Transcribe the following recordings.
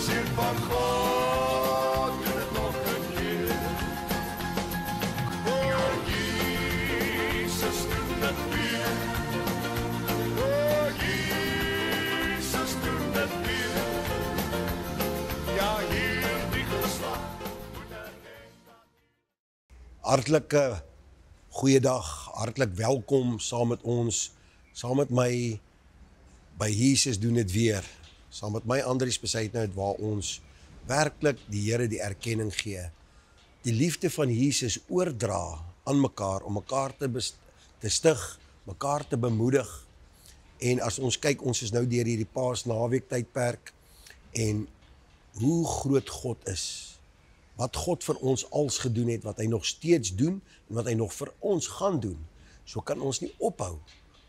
Seun van God, doen dit nog 'n keer. O, Jesus, doen dit weer. O, Jesus, doen dit weer. Ja, hierdie geslag moet Hartlike goeiedag, hartlik welkom saam met ons, saam met my by Jesus doen dit weer. Saam met my Andries Besuitnout waar ons werklik die Here die erkenning gee. Die liefde van Jesus oordra aan mekaar om mekaar te stig, mekaar te bemoedig. En as ons kyk, ons is nou deur hierdie Paasnaweek tydperk en hoe groot God is. Wat God vir ons als gedoen het, wat hy nog steeds doen en wat hy nog vir ons gaan doen. So kan ons nie ophou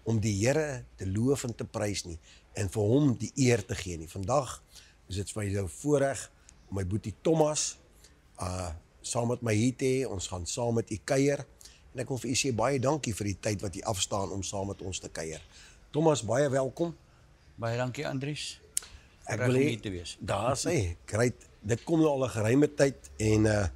om die Here te loof en te prys nie en vir hom die eer te gee nie. Vandag is dit vir my nou voorreg om my boetie Thomas saam met my hier te hê. Ons gaan saam met u kuier en ek wil vir u sê baie dankie vir die tyd wat u afstaan om saam met ons te kuier. Thomas, baie welkom. Baie dankie Andries. Ek wil hier te wees. Daar sê, great. Dit kom nou al 'n geruime tyd en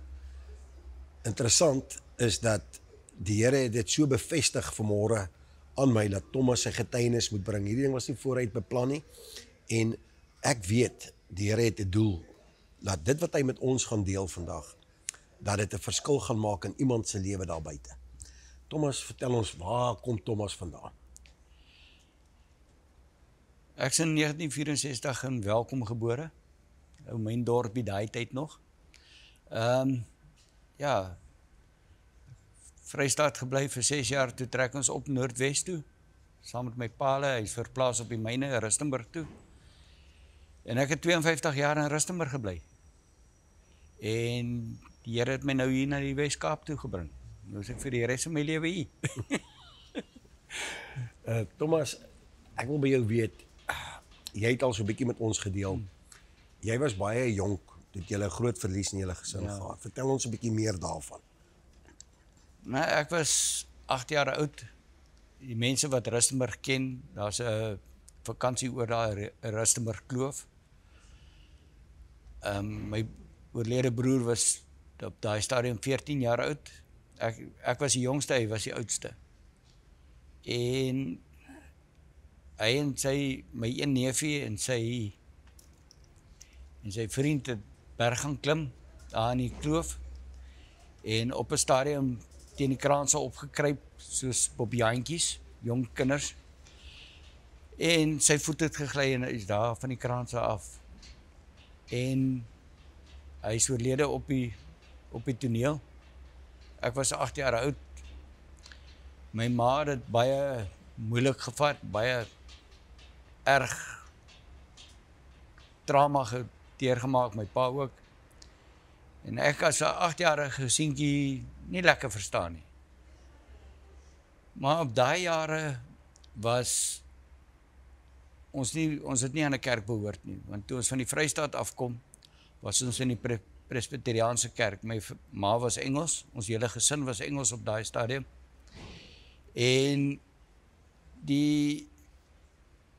interessant is dat die Here het dit so bevestig vanmôre aan my dat Thomas sy getuienis moet bring. Hierdie ding was nie vooruit beplan nie en ek weet die Here het 'n doel dat dit wat hy met ons gaan deel vandag, dat dit 'n verskil gaan maak in iemand se lewe daar buite. Thomas, vertel ons, waar kom Thomas vandaan? Ek is in 1964 in Welkom gebore. Ou myn dorpie daai tyd nog. Ja, Vrystaat gebly vir 6 jaar, toe trek ons op Noordwes toe, saam met my paale, hy is verplaas op die myne, Rustenburg toe. En ek het 52 jaar in Rustenburg gebly. En die Here het my nou hier na die Wes-Kaap toe gebring. Nou is ek vir die res van my lewe hier. Thomas, ek wil by jou weet, jy het al so 'n bietjie met ons gedeel. Jy was baie jonk, toe jy 'n groot verlies in jou gesin gehad. Vertel ons 'n bietjie meer daarvan. Nou, ek was 8 jaar oud. Die mense wat Rustenburg ken, daar's 'n vakansie oor daar Rustenburg Kloof. My oorlede broer was op daai stadium 14 jaar oud. Ek was die jongste, hy was die oudste. En hy en my een neefie en sy vriend het berg gaan klim, daar in die kloof. En op 'n stadium teen die kraanse opgekruip, soos bobbejaantjies, jong kinders. En sy voet het gegly en hy is daar van die kraanse af. En hy is oorlede op die toneel. Ek was 8 jaar oud. My ma het dit baie moeilik gevat, baie erg trauma deurgemaak, my pa ook. En ek as 'n 8-jarige seentjie nie lekker verstaan nie. Maar op daai jare was ons het nie aan 'n kerk behoort nie, want toe ons van die Vrystaat afkom, was ons in die Presbyteriaanse kerk. My ma was Engels, ons hele gesin was Engels op daai stadium. En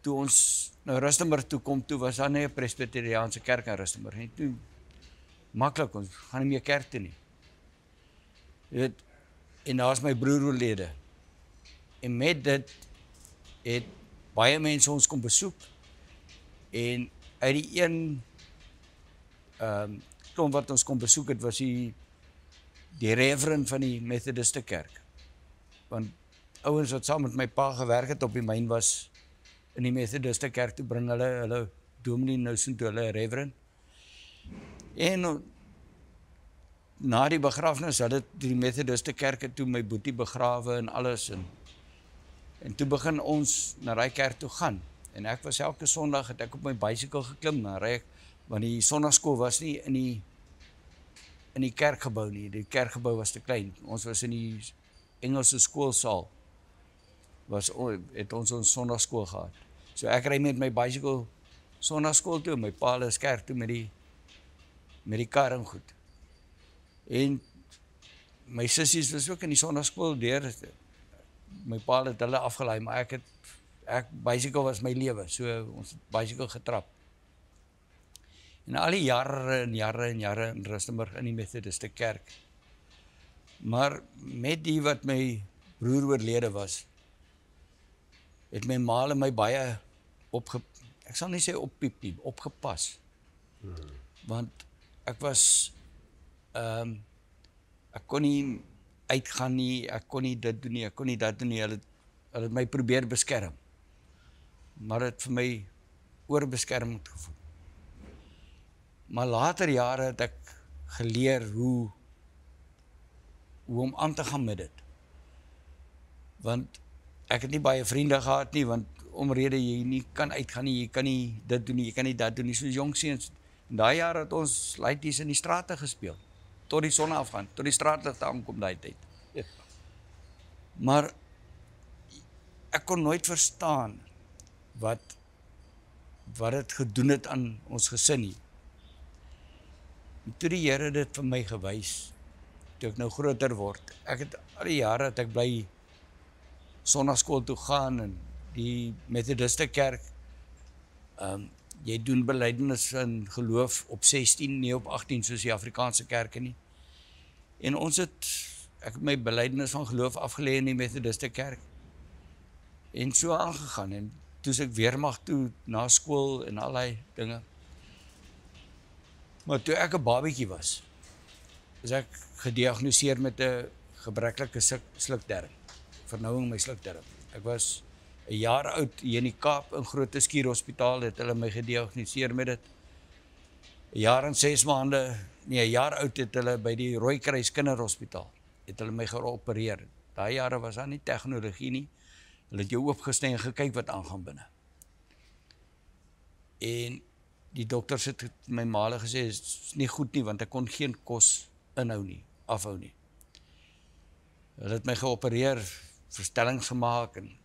toe ons nou Rustenburg toe kom, toe was daar nie 'n Presbyteriaanse kerk in Rustenburg nie. Toe maklik, ons gaan nie meer kerk toe nie. En daar is my broer oorlede. En met dit het baie mense ons kom besoek. En uit die een klomp wat ons kom besoek het, was die reverend van die Methodiste kerk. Want ouens wat saam met my pa gewerk het op die myn was in die Methodiste kerk, toe bring hulle dominee nou so toe hulle reverend. En na die begrafnis hulle die Methodiste kerk toe my boetie begrawe en alles. En toe begin ons na daai kerk toe gaan. En ek was elke Sondag het ek op my bicycle geklim, na ry ek, want die sondagskool was nie in die kerkgebou nie. Die kerkgebou was te klein. Ons was in die Engelse skoolsaal. Het ons sondagskool gehad. So ek ry met my bicycle sondagskool toe, my pa is kerk toe met die kar en goed. En my sissies was ook in die sondagskool deur. My pa het hulle afgelaai, maar bicycle was my lewe, so ons het bicycle getrap. En al die jare en jare en jare in Rustenburg in die Methodiste kerk. Maar met die wat my broer oorlede was, het my ma en my baie ek sal nie sê oppiep nie, opgepas. Want ek was, ek kon nie uitgaan nie, ek kon nie dit doen nie, ek kon nie dat doen nie, hulle het my probeer beskerm. Maar het vir my oorbeskermend gevoel. Maar later jare het ek geleer hoe om aan te gaan met dit. Want ek het nie baie vriende gehad nie, want omrede jy nie kan uitgaan nie, jy kan nie dit doen nie, jy kan nie dat doen nie, soos jong seuns. In daai jare het ons laities in die strate gespeel, tot die son afgaan, tot die straatligte aankom daai tyd. Ja. Maar ek kon nooit verstaan wat het gedoen het aan ons gesin nie. En toe die Here dit vir my gewys, toe ek nou groter word. Ek het al die jare dat ek bly sonnaskool toe gaan en die Methodiste kerk, jy doen belydenis in geloof op 16, nie op 18 soos die Afrikaanse kerke nie. En ek het my belydenis van geloof afgelê in die Methodiste kerk en so aangegaan en toe ek weermag toe na skool en al die dinge. Maar toe ek 'n babietjie was, is ek gediagnoseer met 'n gebreklike slukdarm, vernouing my slukdarm. Ek was 'n jaar oud hier in die Kaap in Groote Schuur Hospitaal, het hulle my gediagnoseer met dit. 'n jaar en 6 maande, nee, 'n jaar oud het hulle by die Rooikruis Kinderhospitaal, het hulle my geopereer. Daai jare was daar nie tegnologie nie. Hulle het jou oopgesny en gekyk wat aangaan binne. En die dokters het my maale gesê, is nie goed nie, want ek kon geen kos afhou nie. Hulle het my geopereer, verstellings gemaak, en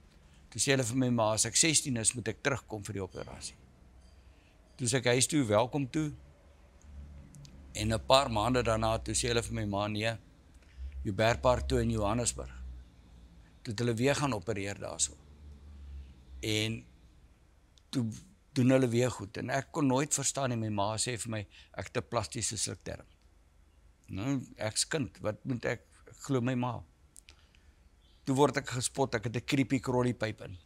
toe sê hulle vir my ma, as ek 16 is, moet ek terugkom vir die operasie. Toe sê ek huis toe, welkom toe, en 'n paar maande daarna, toe sê hulle vir my ma, nee, Joubert toe in Johannesburg. Toe het hulle weer gaan opereer daarso. En toe doen hulle weer goed. En ek kon nooit verstaan, en my ma sê vir my, ek het 'n plastiese slukdarm. Nou, ek's kind, wat moet ek glo my ma. Toe word ek gespot, ek het 'n creepy crawly pyp in.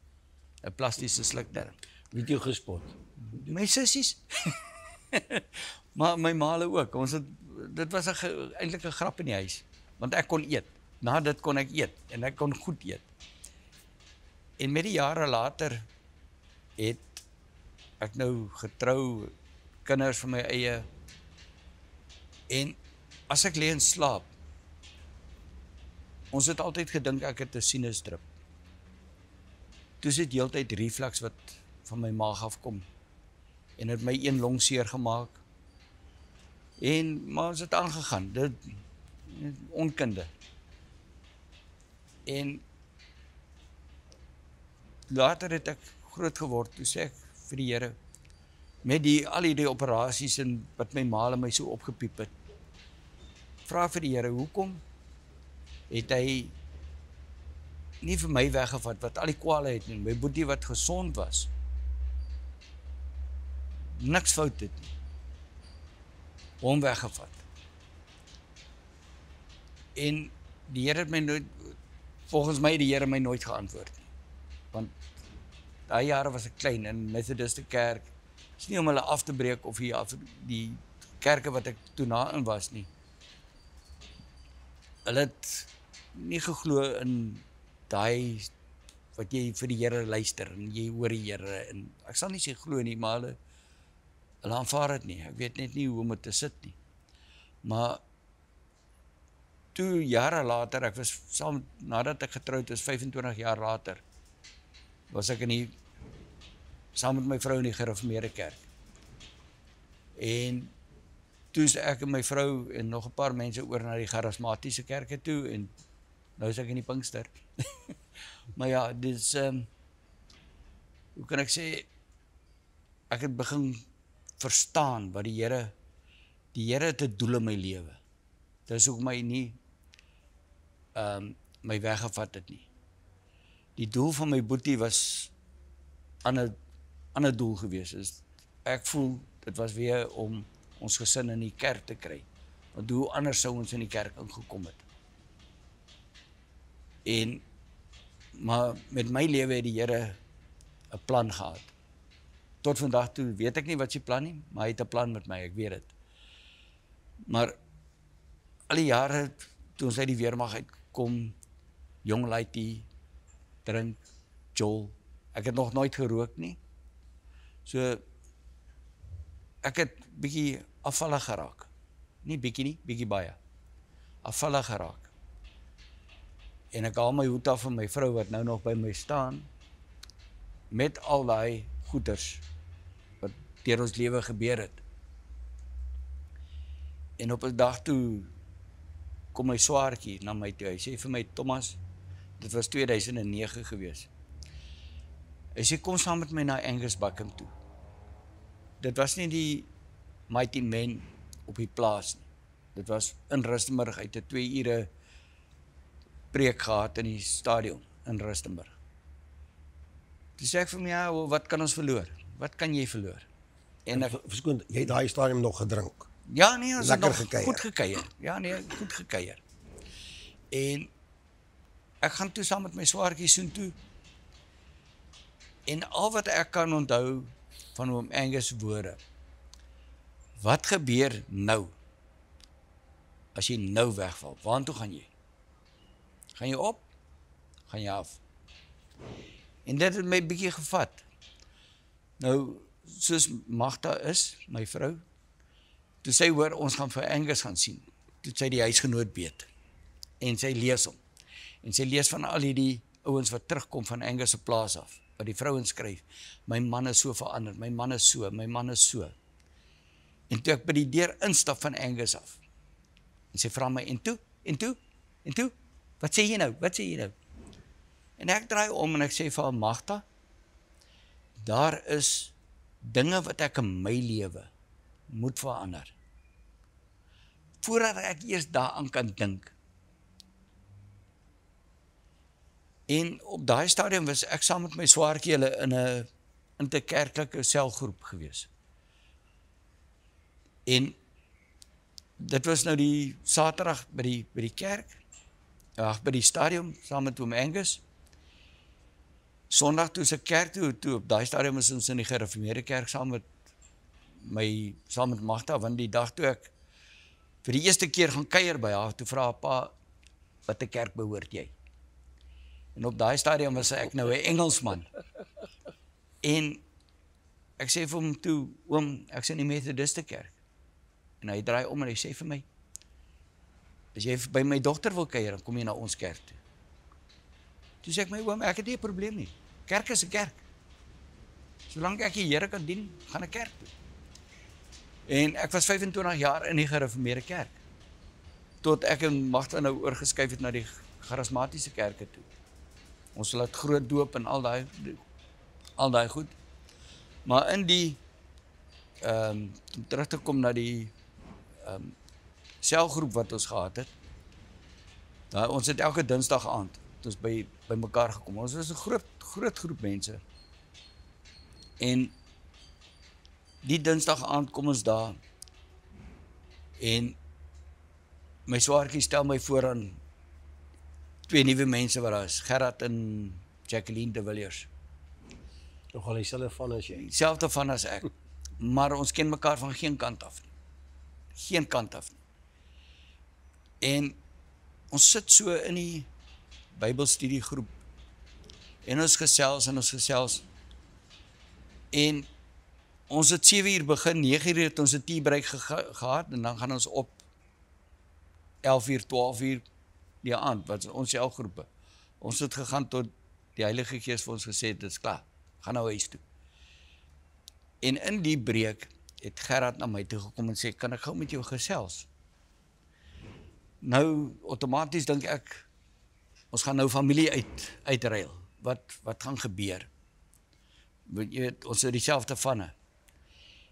'n Plastiese slukdarm. Wie het jou gespot? My sissies. Maar my maale ook. Dit was eintlik 'n grap in die huis, want ek kon eet. Na dit kon ek eet en ek kon goed eet. En met die jare later het ek nou getrou, kinders van my eie. En as ek lê en slaap, ons het altyd gedink ek het 'n sinusdrip. Toe is dit heeltyd reflux wat van my maag afkom en het my een long seer gemaak. Maar ons het aangegaan, dit onkunde. En later het ek groot geword, toe sê ek vir die Here, met al die operasies en wat my ma en my so opgepiep het, vra vir die Here, hoekom het hy nie vir my weggevat, wat al die kwale het nie, my boetie wat gesond was, niks fout het nie, hom weggevat. En die Here het my nooit, volgens my die Here my nooit geantwoord nie, want daai jare was ek klein in Methodiste kerk, is nie om hulle af te breek of die kerke wat ek toe na in was nie. Hulle het nie geglo in daai wat jy vir die Here luister en jy hoor die Here, en ek sal nie sê glo nie, maar hulle aanvaar dit nie. Ek weet net nie hoe om dit te sit nie. Maar toe jare later, ek was saam nadat ek getroud is, 25 jaar later, was ek saam met my vrou in die gereformeerde kerk. En toe is ek en my vrou en nog 'n paar mense oor na die charismatiese kerke toe, en nou is ek in die Pinkster. Maar ja, dis, hoe kan ek sê, ek het begin verstaan wat die Here het 'n doel in my lewe. Dis hoekom my nie my weggevat het nie. Die doel van my boetie was aan 'n doel gewees. Ek voel dit was weer om ons gesin in die kerk te kry. Want hoe anders sou ons in die kerk ingekom het. Maar met my lewe het die Here 'n plan gehad. Tot vandag toe weet ek nie wat sy plan nie, maar hy het 'n plan met my, ek weet dit. Maar al die jare toe ons uit die weermag uitkom, jong laaitjie, drink, jol, ek het nog nooit gerook nie. So ek het bietjie afvallig geraak. Nie bietjie nie, bietjie baie. Afvallig geraak. En ek haal my hoed af van my vrou wat nou nog by my staan, met al daai goeders wat deur ons lewe gebeur het. En op 'n dag toe kom my swaartjie na my toe. Hy sê vir my, Thomas, dit was 2009 gewees. Hy sê, kom saam met my na Angus Buckham toe. Dit was nie die Mighty Men op die plaas nie. Dit was in Rustenburg, uit 'n 2 ure preek gehad in die stadion in Rustenburg. Toe sê ek vir my, ja, wat kan ons verloor? Wat kan jy verloor? En ek, Verskoon, jy het daai stadium nog gedrink. ja, nee, ons het Lekker nog gekuier. goed gekuier. Ja, nee, goed gekuier. En ek gaan toe saam met my swaartjie soontoe. En al wat ek kan onthou van oom Angus woorde, wat gebeur nou? As jy nou wegval, waartoe gaan jy? Gaan jy op? Gaan jy af? En dit het my bietjie gevat. Nou, soos Magda is, my vrou, toe sy hoor, ons gaan vir Angus gaan sien, toe sy die huisgenoot beet, en sy lees hom, en sy lees van al die ouens wat terugkom van Angus se plaas af, wat die vrouens skryf, my man is so verander, my man is so, my man is so. En toe ek by die deur instap van Angus af, en sy vra my, en toe, wat sê jy nou, En ek draai om en ek sê vir Magda, daar is dinge wat ek in my lewe moet verander. Voordat ek eers daaraan kan dink. En op daai stadium was ek saam met my swaartjie hulle in 'n interkerklike selgroep gewees. En dit was nou die Saterdag by die kerk, by die stadium saam met oom Angus. Sondag toe se kerk toe op daai stadium is ons in die gereformeerde kerk saam met Magda, want die dag toe ek vir die eerste keer gaan kuier by haar, toe vra pa, watter kerk behoort jy? En op daai stadium was ek nou 'n Engelsman. En ek sê vir hom toe, oom, ek is in die Methodiste kerk. En hy draai om en hy sê vir my, as jy by my dogter wil kuier, dan kom jy na ons kerk toe. Toe sê ek my, oom, ek het nie 'n probleem nie. Kerk is 'n kerk. Solank ek die Here kan dien, gaan ek kerk toe. En ek was 25 jaar in die gereformeerde kerk. Tot ek en Magda nou oorgeskuif het na die charismatiese kerke toe. Ons laat groot doop en al daai goed. Maar in die om terug te kom na die selgroep wat ons gehad het. Ons het elke Dinsdag aand ons by mekaar gekom. Ons was 'n groot groep mense. En die Dinsdag aand kom ons daar en my swaartjie stel my voor aan 2 nuwe mense wat daar is, Gerard en Jacqueline de Villiers. Nogal dieselfde van as jy. Selfde van as ek, maar ons ken mekaar van geen kant af nie. Geen kant af nie. En ons sit so in die Bybelstudiegroep en ons gesels. En ons het 7 uur begin, 9 uur het ons 'n teabreak gehad en dan gaan ons op 11 uur, 12 uur die aand, wat is ons selgroepe. Ons het gegaan tot die Heilige Gees vir ons gesê, dit is klaar, gaan nou huis toe. En in die breek het Gerard na my toe gekom en sê, kan ek gou met jou gesels? Nou, outomaties dink ek, ons gaan nou familie uitruil. Wat gaan gebeur? Jy weet, ons het dieselfde vanne.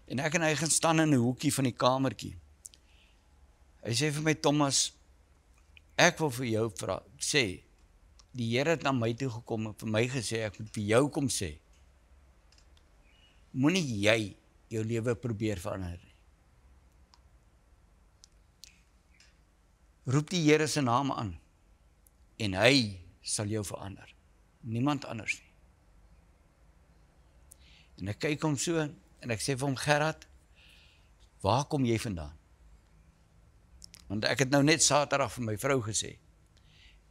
En ek en hy gaan staan in 'n hoekie van die kamertjie. Hy sê vir my, Thomas, ek wil vir jou sê, die Here het na my toe gekom en vir my gesê, ek moet vir jou kom sê, moenie jy jou lewe probeer verander nie. Roep die Here se naam aan en hy sal jou verander. Niemand anders nie. En ek kyk hom so en ek sê vir hom, Gerard, waar kom jy vandaan? Want ek het nou net Saterdag vir my vrou gesê,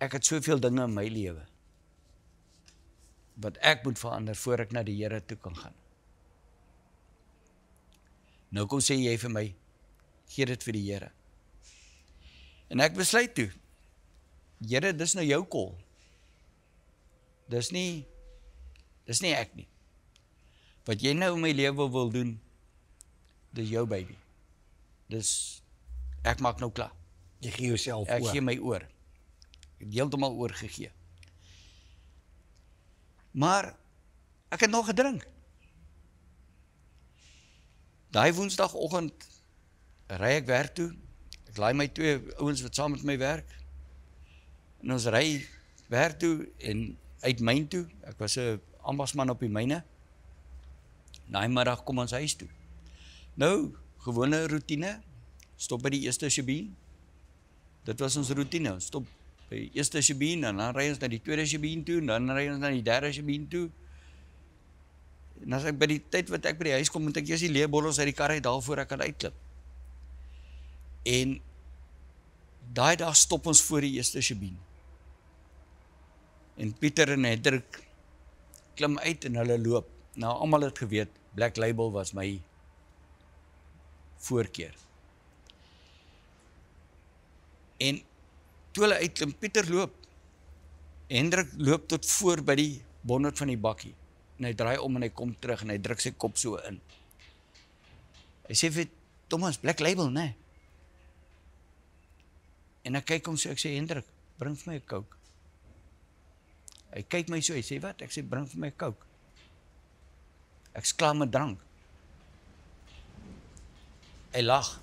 ek het soveel dinge in my lewe wat ek moet verander voor ek na die Here toe kan gaan. Nou kom sê jy vir my, gee dit vir die Here. En ek besluit toe, Here, dis nou jou call. Dis nie ek nie. Wat jy nou in my lewe wil doen, dis jou baby. Ek maak nou klaar. Jy gee jouself Ek oor. gee my oor. Ek het heeltemal oorgegee. Maar ek het nog gedrink. Daai woensdagoggend ry ek werk toe. Ek laai my 2 ouens wat saam met my werk. En ons ry werk toe en uit myn toe. Ek was 'n ambasman op die myne. Daai middag kom ons huis toe. Nou, gewone roetine. Stop by die eerste Shebeen. Dit was ons roetine. Ons stop by die eerste Shebeen en dan ry ons na die tweede Shebeen toe en dan ry ons na die derde Shebeen toe. En as ek by die tyd wat ek by die huis kom, moet ek eers die leerbottels uit die kar uit haal voor ek kan uitklip. En daai dag stop ons voor die eerste Shebeen. En Pieter en Hendrik klim uit en hulle loop. Nou, almal het geweet, Black Label was my voorkeur. En toe hulle uitklim, Pieter loop. Hendrik loop tot voor by die bonnet van die bakkie. En hy draai om en hy kom terug en hy druk sy kop so in. Hy sê vir Thomas, Black Label, nee. En ek kyk hom so, ek sê, Hendrik, bring vir my 'n Coke. Hy kyk my so, hy sê, wat? Ek sê, bring vir my 'n Coke. Ek is klaar met drank. Hy lag,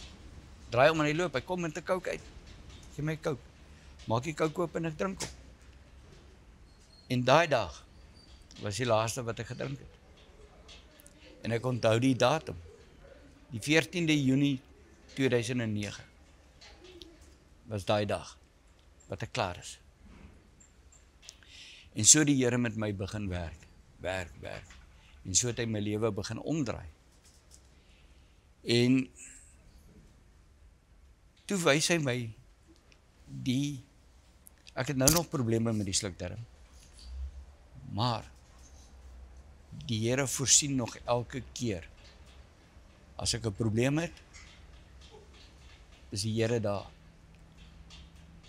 draai om en hy loop, hy kom met 'n Coke uit. Gee my 'n Coke. Maak die Coke oop en ek drink op. En daai dag was die laaste wat ek gedrink het. En ek onthou die datum. Die 14de Junie 2009 was daai dag wat ek klaar is. En so die Here met my begin werk. En so het hy my lewe begin omdraai. En toe wys hy my ek het nou nog probleme met die slukdarm. Maar die Here voorsien nog elke keer. As ek 'n probleem het, is die Here daar.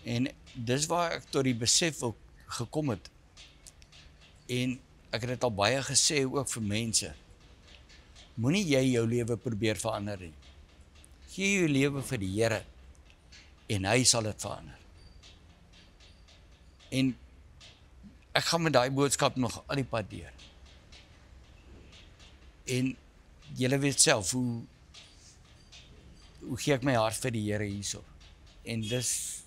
En dis waar ek tot die besef gekom het. En ek het dit al baie gesê ook vir mense. Moenie jy jou lewe probeer verander nie. Gee jou lewe vir die Here en hy sal dit verander. En ek gaan met daai boodskap nog al die pad deur. En julle weet self hoe gee ek my hart vir die Here hierso. En dis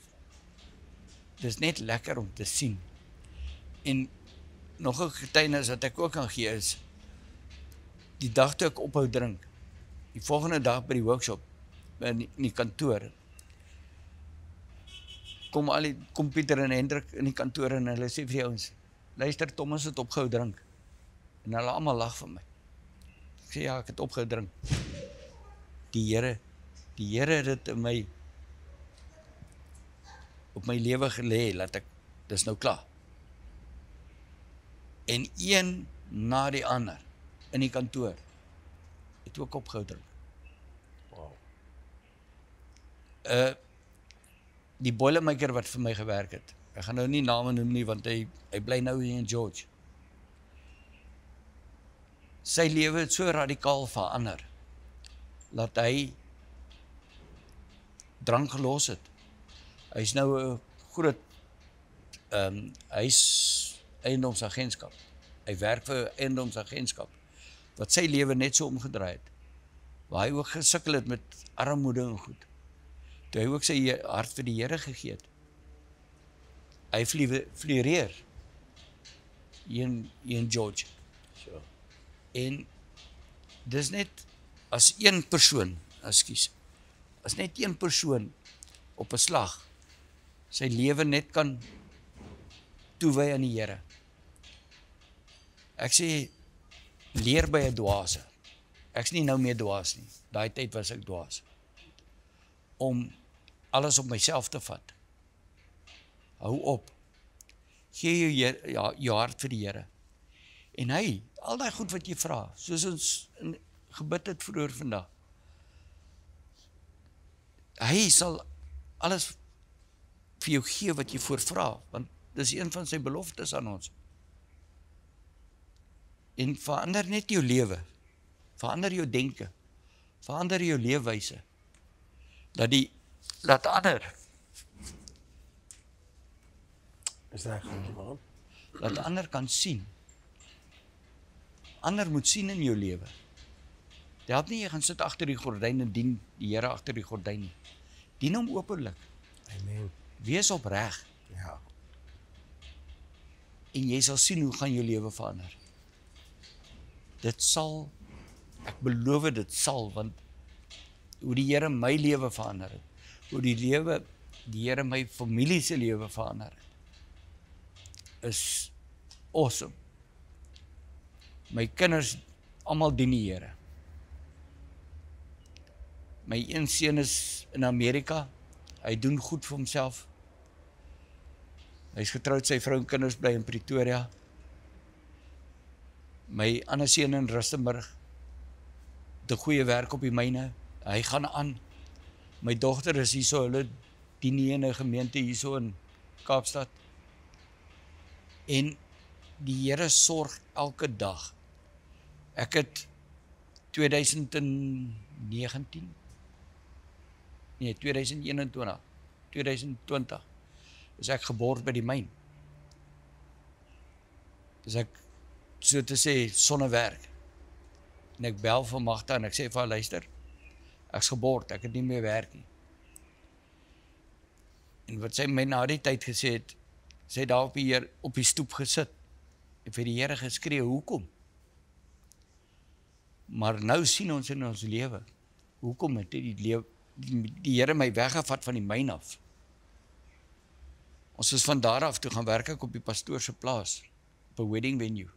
net lekker om te sien. En nog 'n getuienis wat ek ook kan gee is, die dag toe ek ophou drink, die volgende dag by die workshop, in die kantoor, kom Pieter en Hendrik in die kantoor en hulle sê vir die ouens, luister, Thomas het opgehou drink. En hulle almal lag vir my. Ek sê, ja, ek het opgehou drink. Die Here het dit in my, op my lewe gelê, laat ek, dis nou klaar. En een na die ander, in die kantoor, het ook opgehou drink. Wow. Die boilermaker wat vir my gewerk het, ek gaan nou nie name noem nie, want hy bly nou hier in George. Sy lewe het so radikaal verander, dat hy drank gelos het. Hy is nou 'n groot eiendomsagentskap. Hy werk vir 'n eiendomsagentskap, wat sy lewe net so omgedraai het. Waar hy ook gesukkel het met armoede en goed. Toe hy ook sy hart vir die Here gegee het. Hy floreer hier in George. So. En dis net as een persoon, as net een persoon op 'n slag sy lewe net kan toewy aan die Here. Ek sê, leer by 'n dwaase. Ek's nie nou meer dwaas nie. Daai tyd was ek dwaas. Om alles op myself te vat. Hou op. Gee jou hart vir die Here. En hy, al daai goed wat jy vra, soos ons gebid het vroeër vandag. Hy sal alles vir jou gee wat jy voorvra, want dis een van sy beloftes aan ons. En verander net jou lewe, verander jou denke, verander jou leefwyse, laat ander, Is reg, man. laat ander kan sien. Ander moet sien in jou lewe. Dit help nie jy gaan sit agter die gordyn en dien die Here agter die gordyn nie. Dien hom openlik. Amen. Wees opreg Ja. en jy sal sien hoe gaan jou lewe verander. Dit sal, ek beloof dit sal, want hoe die Here my lewe verander het, hoe die Here my familie se lewe verander het, is awesome. My kinders almal dien die Here. My een seun is in Amerika, hy doen goed vir homself. Hy is getroud, sy vrou en kinders bly in Pretoria. My ander seun in Rustenburg, het 'n goeie werk op die myne, hy gaan aan. My dogter is hierso, hulle dien in 'n gemeente hierso in Kaapstad. En die Here sorg elke dag. Ek het 2020 is ek geboord by die myn. Dis ek, so te sê, sonder werk. En ek bel vir Magda en ek sê vir haar, luister, ek's geboord, ek het nie meer werk nie. En wat sy my na die tyd gesê het, sy het daar op die stoep gesit en vir die Here geskree, hoekom? Maar nou sien ons in ons lewe, hoekom het die Here my weggevat van die myn af? Ons is van daar af toe gaan werk ek op die pastoor se plaas, op 'n wedding venue.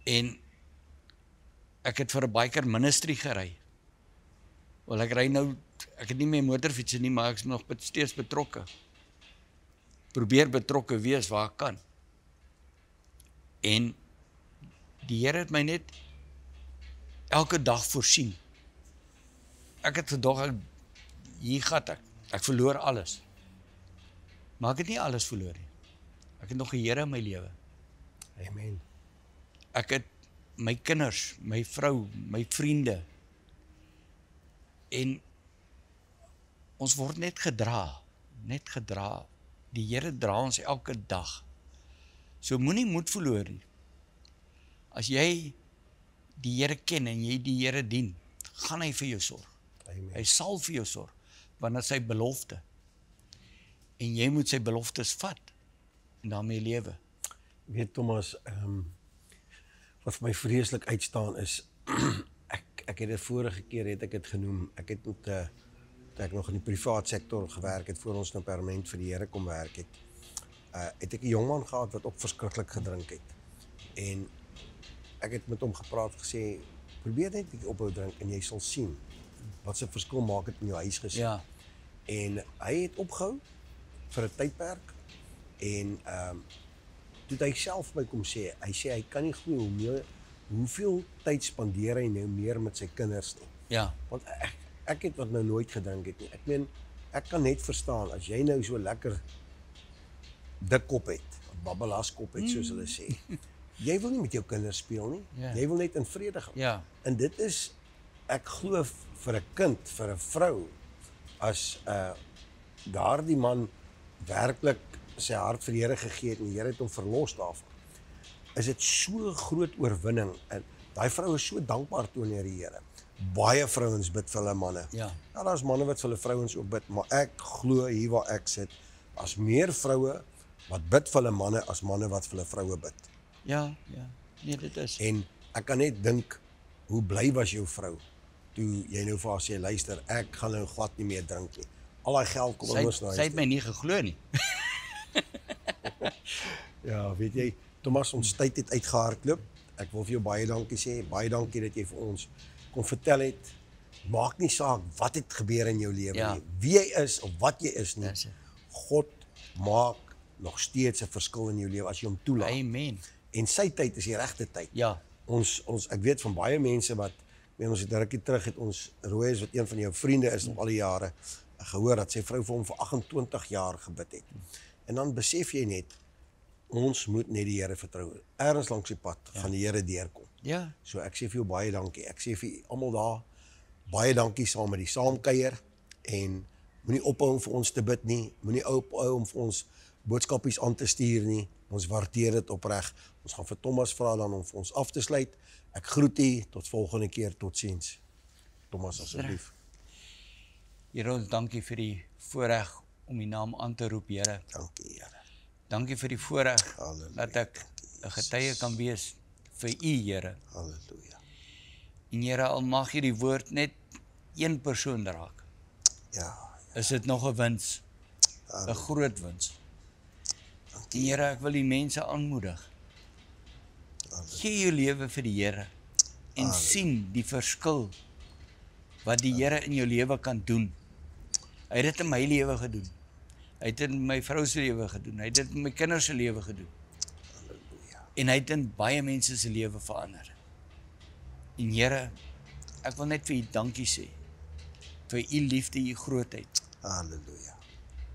En ek het vir 'n biker ministry gery. Wel ek ry nou, ek het nie meer motorfiets nie, maar ek is nog steeds betrokke. Probeer betrokke wees waar ek kan. En die Here het my net elke dag voorsien. Ek het gedog, hier gaat ek verloor alles. Maar ek het nie alles verloor nie. Ek het nog 'n Here in my lewe. Amen. Ek het my kinders, my vrou, my vriende. En ons word net gedra. Die Here dra ons elke dag. So moenie moed verloor nie. As jy die Here ken en jy die Here dien, gaan hy vir jou sorg. Amen. Hy sal vir jou sorg, want dit is sy belofte. En jy moet sy beloftes vat en daarmee lewe. Weet Thomas, wat vir my vreeslik uitstaan is, ek het dit vorige keer het ek dit genoem, ek het met, toe ek nog in die privaat sektor gewerk het, voor ons nou permanent vir die Here kom werk het, het ek 'n jongman gehad wat ook verskriklik gedrink het. En ek het met hom gepraat, gesê, probeer net 'n bietjie ophou drink en jy sal sien wat se verskil maak dit in jou huisgesin. Ja. En hy het opgehou vir 'n tydperk en toe het hy self my kom sê, hy kan nie glo hoeveel tyd spandeer hy nou meer met sy kinders nie. Ja. Want ek het wat nou nooit gedink het nie. Ek meen, ek kan net verstaan, as jy nou so lekker dik kop het, babbelas kop het, soos hulle sê, jy wil nie met jou kinders speel nie, Ja. jy wil net in vrede gaan. Ja. En dit is, ek glo vir 'n kind, vir 'n vrou, as daardie man werklik sy hart vir die Here gegee het en die Here het hom verlos daarvan, is dit so groot oorwinning en daai vrou is so dankbaar teenoor die Here. Baie vrouens bid vir hulle manne. Ja. Ja, daar's manne wat vir hulle vrouens ook bid, maar ek glo hier waar ek sit, as meer vroue wat bid vir hulle manne as manne wat vir hulle vroue bid. Ja. Nee, dit is. En ek kan net dink hoe bly was jou vrou toe jy nou vir haar sê, luister, ek gaan nou glad nie meer drink nie. Al daai geld kom ons na huis. Sy het my nie geglo nie. Ja, weet jy, Thomas, ons tyd het uitgehardloop. Ek wil vir jou baie dankie sê. Baie dankie dat jy vir ons kon vertel het. Maak nie saak wat het gebeur in jou lewe Ja. nie. Wie jy is of wat jy is nie. Dis het. God maak nog steeds 'n verskil in jou lewe as jy hom toelaat. Amen. En sy tyd is die regte tyd. Ja. Ek weet van baie mense wat, ons het 'n rukkie terug het ons Roos wat een van jou vriende is nog al die jare gehoor dat sy vrou vir hom vir 28 jaar gebid het. En dan besef jy net, ons moet net die Here vertrou. Ergens langs die pad gaan die Here deurkom. Ja. So ek sê vir jou baie dankie. Ek sê vir almal daar baie dankie saam met die saamkuier en moenie ophou om vir ons te bid nie. Moenie ophou om vir ons boodskapies aan te stuur nie. Ons waardeer dit opreg. Ons gaan vir Thomas vra dan om vir ons af te sluit. Ek groet u tot volgende keer. Totsiens. Thomas asseblief. Here, ons dankie vir die voorreg om die naam aan te roep, Here. Dankie Here. Dankie vir die voorreg Halleluja. dat ek 'n getuie kan wees vir u, Here. Halleluja. En Here, al mag jy die woord net een persoon raak, Ja. is dit nog 'n wins, 'n groot wins. En Here, ek wil die mense aanmoedig. Gee jou lewe vir die Here en sien die verskil wat die Here in jou lewe kan doen. Hy het dit in my lewe gedoen. Hy het dit in my vrou se lewe gedoen. Hy het dit in my kinders se lewe gedoen. Halleluja. En hy het in baie mense se lewe verander. En Here, ek wil net vir u dankie sê vir u liefde, u grootheid. Halleluja.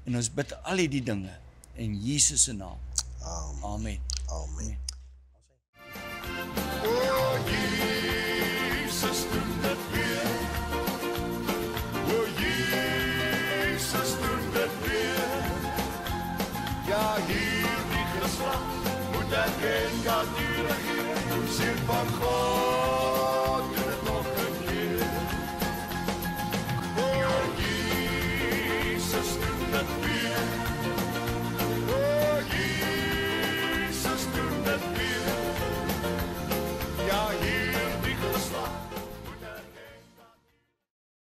En ons bid al hierdie dinge in Jesus se naam. Amen. Amen. Amen. O Jesus, doen dit weer. O Jesus, doen dit weer. Ja, hierdie geslag moet erken dat u regeer. Sien van God.